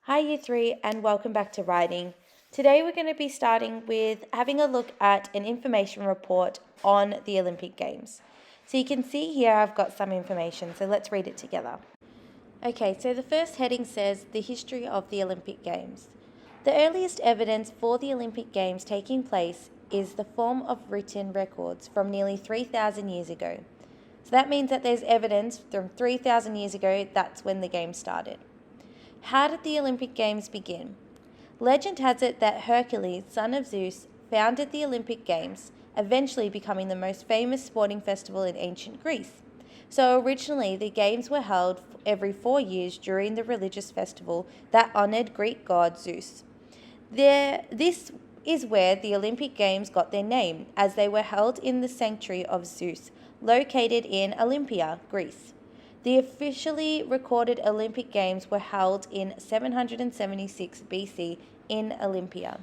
Hi Year 3 and welcome back to writing. Today we're going to be starting with having a look at an information report on the Olympic Games. So you can see here I've got some information, so let's read it together. Okay, so the first heading says the history of the Olympic Games. The earliest evidence for the Olympic Games taking place is the form of written records from nearly 3,000 years ago. So that means that there's evidence from 3,000 years ago, that's when the Games started. How did the Olympic Games begin? Legend has it that Hercules, son of Zeus, founded the Olympic Games, eventually becoming the most famous sporting festival in ancient Greece. So originally, the Games were held every 4 years during the religious festival that honored Greek god Zeus. This is where the Olympic Games got their name, as they were held in the sanctuary of Zeus, located in Olympia, Greece. The officially recorded Olympic Games were held in 776 BC in Olympia.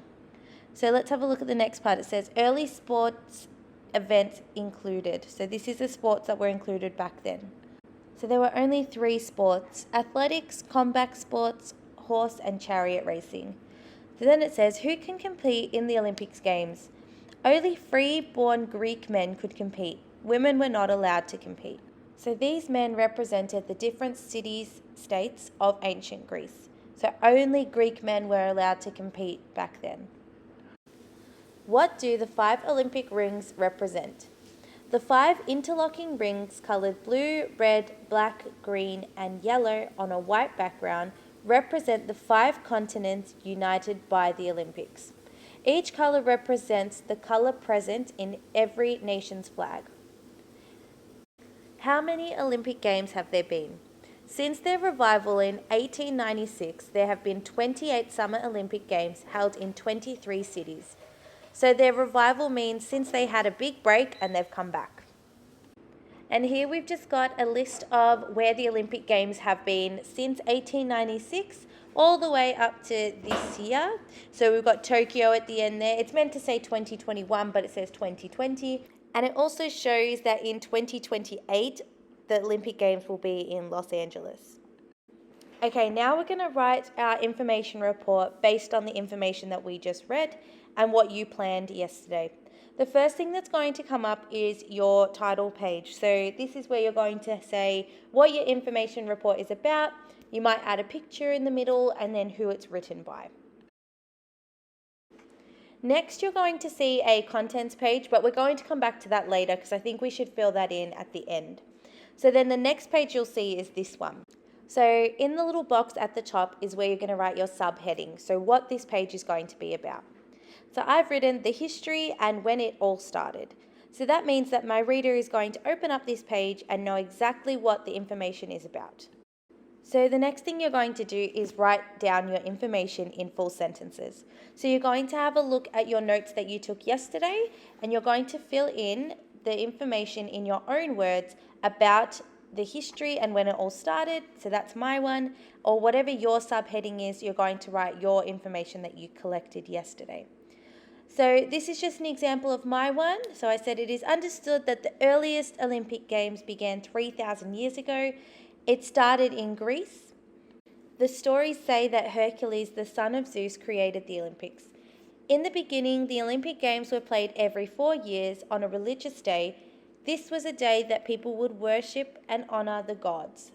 So let's have a look at the next part. It says early sports events included. So this is the sports that were included back then. So there were only 3 sports: athletics, combat sports, horse and chariot racing. So then it says who can compete in the Olympics Games? Only free-born Greek men could compete. Women were not allowed to compete. So these men represented the different cities-states of ancient Greece. So only Greek men were allowed to compete back then. What do the 5 Olympic rings represent? The 5 interlocking rings coloured blue, red, black, green and yellow on a white background represent the 5 continents united by the Olympics. Each colour represents the colour present in every nation's flag. How many Olympic Games have there been? Since their revival in 1896, there have been 28 Summer Olympic Games held in 23 cities. So their revival means since they had a big break and they've come back. And here we've just got a list of where the Olympic Games have been since 1896 all the way up to this year. So we've got Tokyo at the end there. It's meant to say 2021, but it says 2020. And it also shows that in 2028, the Olympic Games will be in Los Angeles. Okay, now we're going to write our information report based on the information that we just read and what you planned yesterday. The first thing that's going to come up is your title page. So this is where you're going to say what your information report is about. You might add a picture in the middle and then who it's written by. Next, you're going to see a contents page, but we're going to come back to that later because I think we should fill that in at the end. So then the next page you'll see is this one. So in the little box at the top is where you're going to write your subheading, so what this page is going to be about. So I've written the history and when it all started. So that means that my reader is going to open up this page and know exactly what the information is about. So the next thing you're going to do is write down your information in full sentences. So you're going to have a look at your notes that you took yesterday and you're going to fill in the information in your own words about the history and when it all started. So that's my one, or whatever your subheading is, you're going to write your information that you collected yesterday. So this is just an example of my one. So I said it is understood that the earliest Olympic Games began 3,000 years ago. It started in Greece. The stories say that Hercules, the son of Zeus, created the Olympics. In the beginning, the Olympic Games were played every 4 years on a religious day. This was a day that people would worship and honour the gods.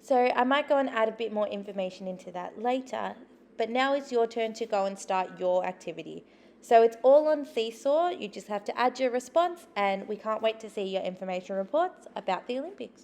So I might go and add a bit more information into that later, but now it's your turn to go and start your activity. So it's all on Seesaw. You just have to add your response, and we can't wait to see your information reports about the Olympics.